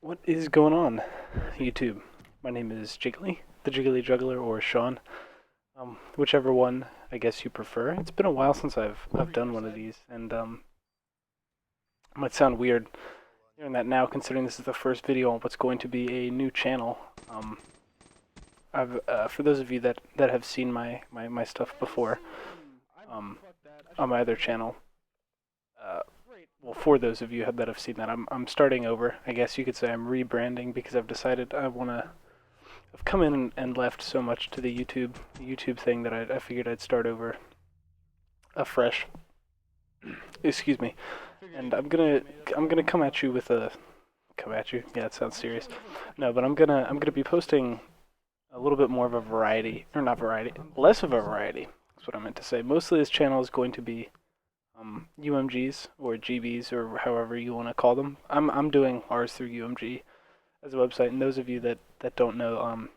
What is going on, YouTube? My name is Jiggly, the Jiggly Juggler, or Sean. Whichever one I guess you prefer. It's been a while since I've done one of these, and it might sound weird hearing that now, considering this is the first video on what's going to be a new channel. For those of you that have seen my stuff before, on my other channel, well, for those of you that have seen that, I'm starting over. I guess you could say I'm rebranding because I've decided I've come in and left so much to the YouTube thing that I figured I'd start over afresh. Excuse me. And I'm gonna come at you with a come at you. Yeah, it sounds serious. No, but I'm gonna be posting a little bit more of a variety, or not variety, less of a variety. That's what I meant to say. Mostly this channel is going to be UMGs or GBs or however you want to call them. I'm doing ours through UMG as a website, and those of you that don't know,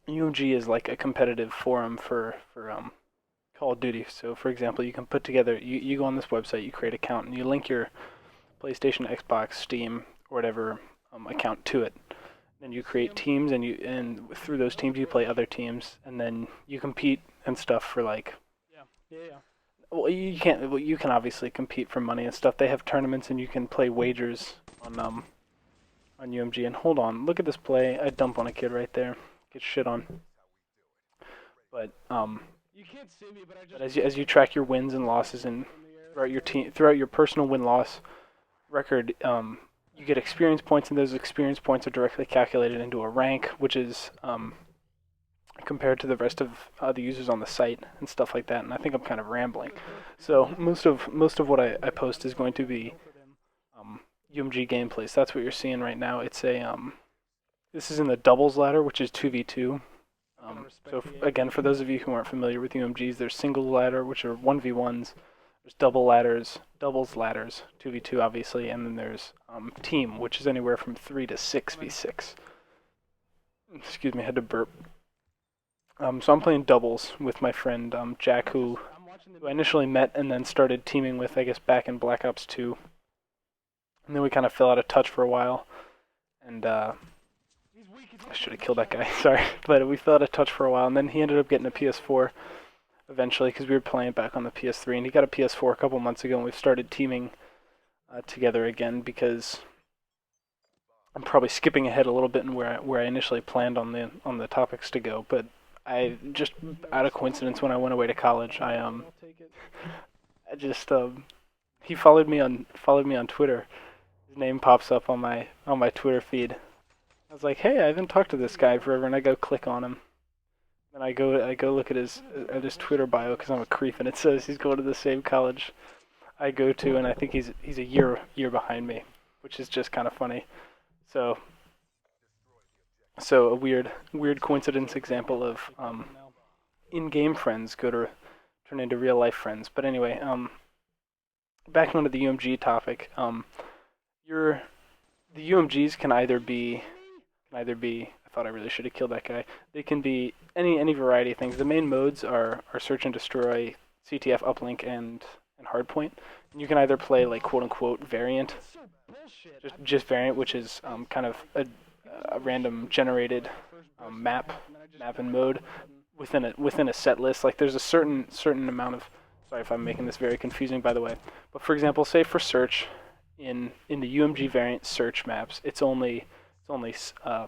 UMG is like a competitive forum for Call of Duty. So for example, you can put together, you go on this website, you create an account, and you link your PlayStation, Xbox, Steam, or whatever account to it. Then you create teams, and through those teams you play other teams, and then you compete and stuff for like. Yeah. Well, you can't. Well, you can obviously compete for money and stuff. They have tournaments, and you can play wagers on UMG. And hold on, look at this play. I dump on a kid right there. Get shit on. But You can't see me, but I just. but as you track your wins and losses and throughout your personal win loss record, you get experience points, and those experience points are directly calculated into a rank, which is compared to the rest of the users on the site and stuff like that. And I think I'm kind of rambling. So most of what I post is going to be UMG gameplays. That's what you're seeing right now. It's a this is in the doubles ladder, which is 2v2. Again, for those of you who aren't familiar with UMGs, there's single ladder, which are 1v1s. There's doubles ladders, 2v2 obviously, and then there's team, which is anywhere from 3 to 6v6. Excuse me, I had to burp. So I'm playing doubles with my friend Jack, who I initially met and then started teaming with, I guess, back in Black Ops 2. And then we kind of fell out of touch for a while, and I should have killed that guy, sorry. But we fell out of touch for a while, and then he ended up getting a PS4 eventually because we were playing back on the PS3, and he got a PS4 a couple months ago, and we've started teaming together again because I'm probably skipping ahead a little bit in where I initially planned on the topics to go, but I just out of coincidence when I went away to college, I just he followed me on Twitter. His name pops up on my Twitter feed. I was like, hey, I haven't talked to this guy forever, and I go click on him. And I go look at his Twitter bio because I'm a creep, and it says he's going to the same college I go to, and I think he's a year behind me, which is just kind of funny. So a weird coincidence example of in-game friends go to turn into real life friends. But anyway, back onto the UMG topic. The UMGs can either be. I thought I really should have killed that guy. They can be any variety of things. The main modes are search and destroy, CTF, uplink, and hardpoint. And you can either play like quote unquote variant, just variant, which is kind of a random generated map and mode within a set list. Like there's a certain amount of. Sorry if I'm making this very confusing, by the way. But for example, say for search in the UMG variant search maps, it's only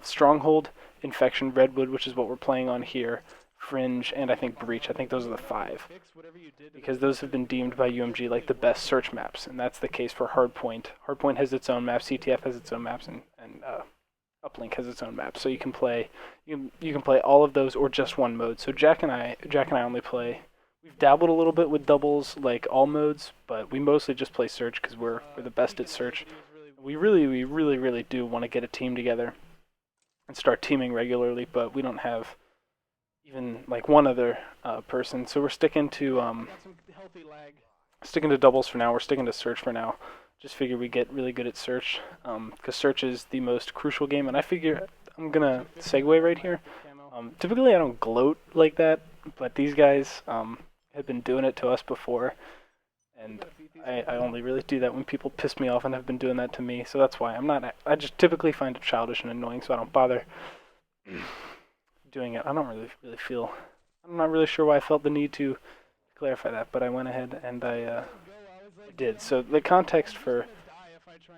Stronghold, Infection, Redwood, which is what we're playing on here, Fringe, and I think Breach. I think those are the 5. Because those have been deemed by UMG like the best search maps, and that's the case for Hardpoint. Hardpoint has its own maps, CTF has its own maps, and Uplink has its own maps. So you can play all of those or just one mode. So Jack and I only play. We've dabbled a little bit with doubles, like all modes, but we mostly just play search because we're the best at search. We really do want to get a team together and start teaming regularly, but we don't have even like one other person. So we're sticking to doubles for now. We're sticking to search for now. Just figure we get really good at search because search is the most crucial game. And I figure I'm gonna segue right here. Typically I don't gloat like that, but these guys have been doing it to us before. and I only really do that when people piss me off and have been doing that to me. So that's why I just typically find it childish and annoying, so I don't bother doing it. I don't really feel. I'm not really sure why I felt the need to clarify that, but I went ahead and I did. So the context for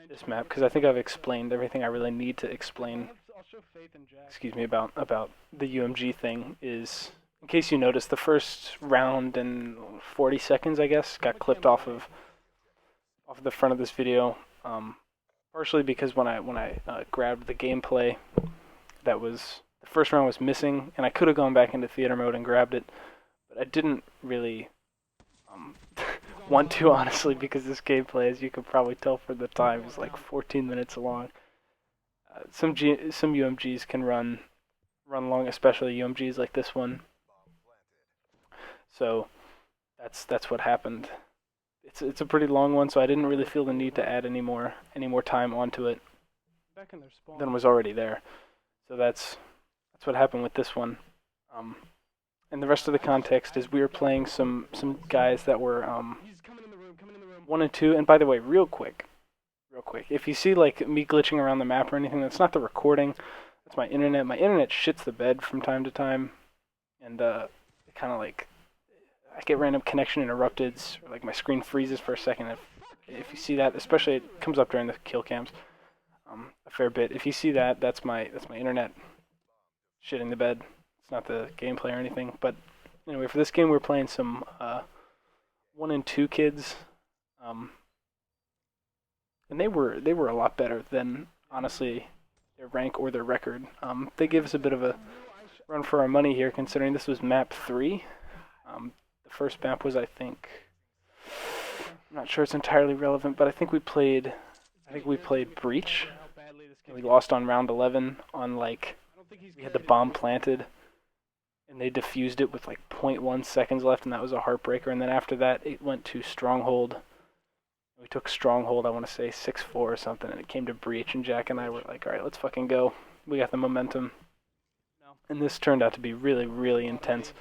this map, because I think I've explained everything I really need to explain. Excuse me, about the UMG thing is, in case you noticed, the first round and 40 seconds, I guess, got clipped off of the front of this video. Partially because when I grabbed the gameplay, that was the first round was missing, and I could have gone back into theater mode and grabbed it, but I didn't really want to, honestly, because this gameplay, as you could probably tell from the time, is like 14 minutes long. Some UMGs can run long, especially UMGs like this one. So that's what happened. It's a pretty long one, so I didn't really feel the need to add any more time onto it than was already there. So that's what happened with this one. And the rest of the context is we were playing some guys that were 1 and 2. And by the way, real quick, if you see like me glitching around the map or anything, that's not the recording. That's my internet. My internet shits the bed from time to time, and it kind of like I get random connection interrupted, or like my screen freezes for a second. If you see that, especially it comes up during the kill cams a fair bit. If you see that, that's my internet shitting the bed. It's not the gameplay or anything. But anyway, for this game, we're playing some 1 and 2 kids, and they were a lot better than, honestly, their rank or their record. They gave us a bit of a run for our money here, considering this was map 3. The first map was, I think, I'm not sure it's entirely relevant, but I think we played Breach. And we lost on round 11 on like, we had the bomb planted, and they defused it with like 0.1 seconds left, and that was a heartbreaker. And then after that, it went to Stronghold. We took Stronghold, I want to say 6-4 or something, and it came to Breach, and Jack and I were like, all right, let's fucking go. We got the momentum. And this turned out to be really, really intense.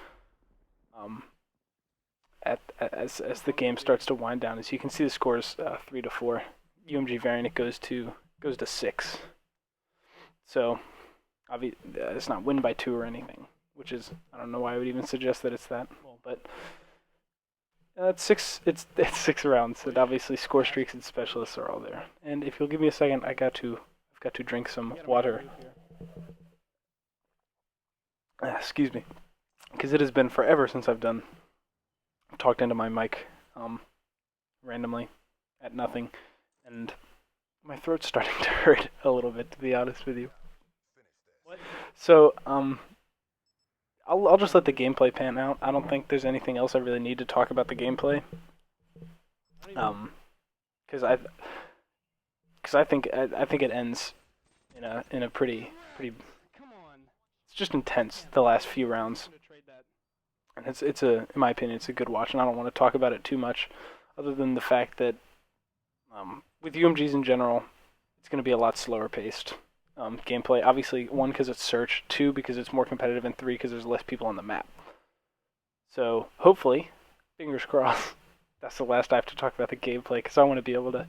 As the game starts to wind down, as you can see, the score is 3-4. UMG variant, it goes to 6. So it's not win by 2 or anything, which is, I don't know why I would even suggest that it's that. But it's 6 rounds, and obviously score streaks and specialists are all there. And if you'll give me a second, I've got to drink some water. Excuse me, because it has been forever since I've talked into my mic randomly at nothing, and my throat's starting to hurt a little bit, to be honest with you. So I'll just let the gameplay pan out. I don't think there's anything else I really need to talk about the gameplay, because I think it ends in a pretty. It's just intense the last few rounds. And it's in my opinion, it's a good watch, and I don't want to talk about it too much, other than the fact that with UMGs in general, it's going to be a lot slower paced gameplay. Obviously, 1, because it's search, 2, because it's more competitive, and 3, because there's less people on the map. So hopefully, fingers crossed, that's the last I have to talk about the gameplay, because I want to be able to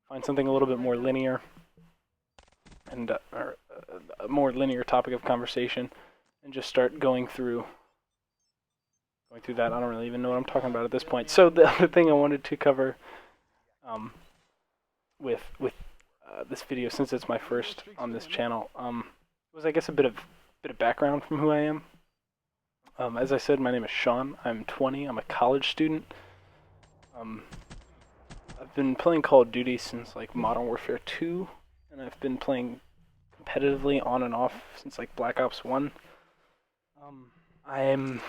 find something a little bit more linear, and or a more linear topic of conversation, and just start going through that. I don't really even know what I'm talking about at this point. So the other thing I wanted to cover with this video, since it's my first on this channel, was, I guess, a bit of background from who I am. As I said, my name is Sean. I'm 20. I'm a college student. I've been playing Call of Duty since like Modern Warfare 2, and I've been playing competitively on and off since like Black Ops 1. I'm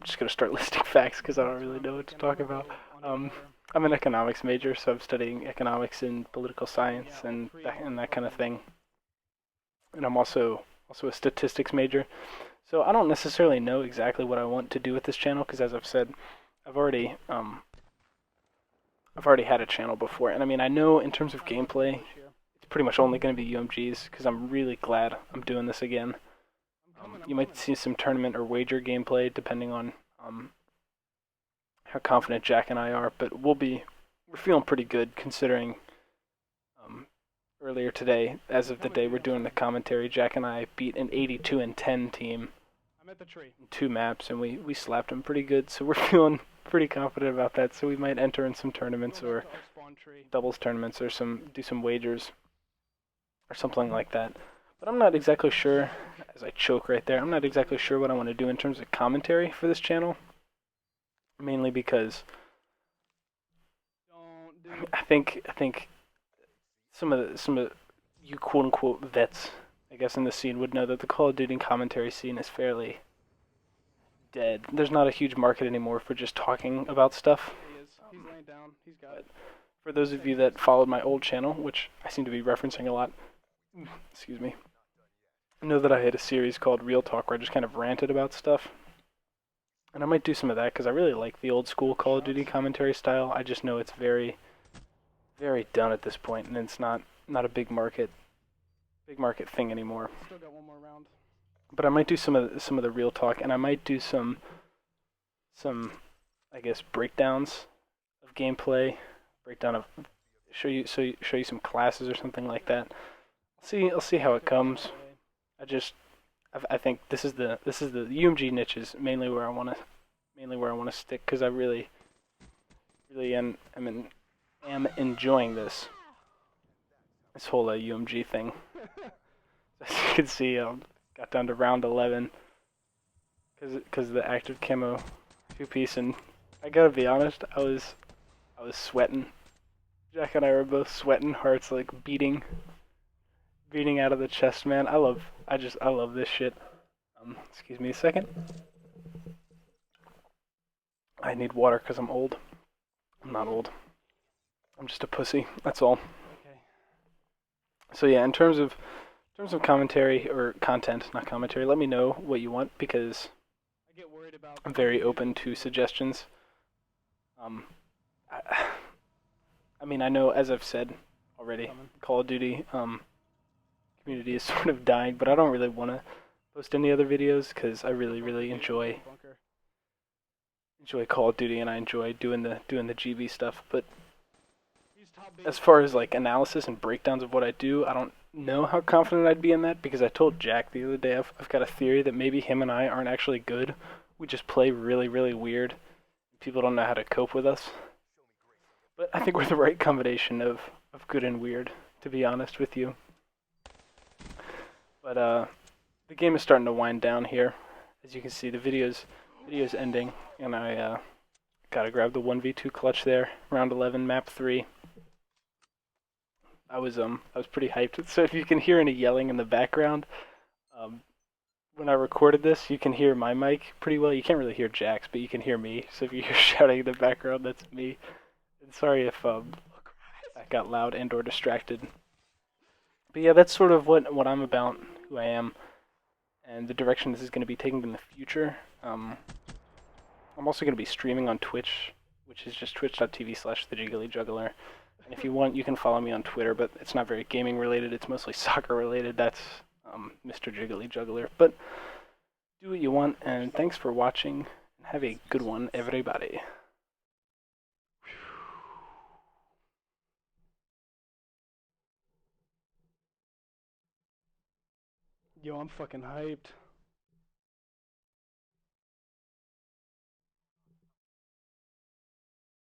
just going to start listing facts because I don't really know what to talk about. I'm an economics major, so I'm studying economics and political science and that kind of thing. And I'm also a statistics major. So I don't necessarily know exactly what I want to do with this channel, because as I've said, I've already had a channel before. And I mean, I know in terms of gameplay, it's pretty much only going to be UMGs, because I'm really glad I'm doing this again. You might see some tournament or wager gameplay, depending on how confident Jack and I are, but we're feeling pretty good considering earlier today, as of the day we're doing the commentary, Jack and I beat an 82-10 team I'm at the tree. in 2 maps, and we slapped them pretty good, so we're feeling pretty confident about that, so we might enter in some tournaments Go or back to our spawn tree. doubles tournaments or do some wagers or something like that. But I'm not exactly sure, as I choke right there, I'm not exactly sure what I want to do in terms of commentary for this channel, mainly because Don't do. I think some of you quote unquote vets, I guess, in the scene would know that the Call of Duty commentary scene is fairly dead. There's not a huge market anymore for just talking about stuff. He is. He's laying down. He's got it. For those of you that followed my old channel, which I seem to be referencing a lot, excuse me, know that I had a series called Real Talk where I just kind of ranted about stuff. And I might do some of that because I really like the old school Call of Duty commentary style. I just know it's very, very done at this point, and it's not a big market thing anymore. Still got one more round. But I might do some of the Real Talk, and I might do some I guess breakdowns of gameplay, breakdown of show you some classes or something like that. I'll see how it comes. I think this is the UMG niche is mainly where I want to stick because I really am enjoying this whole UMG thing. As you can see, got down to round 11 because the active camo 2-piece, and I gotta be honest, I was sweating. Jack and I were both sweating, hearts like beating out of the chest, man. I love this shit. Excuse me a second. I need water because I'm old. I'm not old. I'm just a pussy. That's all. Okay. So yeah, in terms of commentary or content, not commentary, let me know what you want because I get worried about. I'm very open to suggestions. I mean, I know, as I've said already, Call of Duty community is sort of dying, but I don't really want to post any other videos because I really enjoy Call of Duty and I enjoy doing the GB stuff. But as far as like analysis and breakdowns of what I do, I don't know how confident I'd be in that because I told Jack the other day I've got a theory that maybe him and I aren't actually good. We just play really weird. People don't know how to cope with us. But I think we're the right combination of good and weird, to be honest with you. But the game is starting to wind down here. As you can see, the video's ending, and I gotta grab the 1v2 clutch there, round 11, map 3. I was pretty hyped. So if you can hear any yelling in the background, when I recorded this, you can hear my mic pretty well. You can't really hear Jack's, but you can hear me. So if you hear shouting in the background, that's me. And sorry if I got loud and or distracted. But yeah, that's sort of what I'm about, who I am, and the direction this is going to be taken in the future. I'm also going to be streaming on Twitch, which is just twitch.tv/thejigglyjuggler. And if you want, you can follow me on Twitter, but it's not very gaming related. It's mostly soccer related. That's Mr. Jiggly Juggler. But do what you want, and thanks for watching. Have a good one, everybody. Yo, I'm fucking hyped.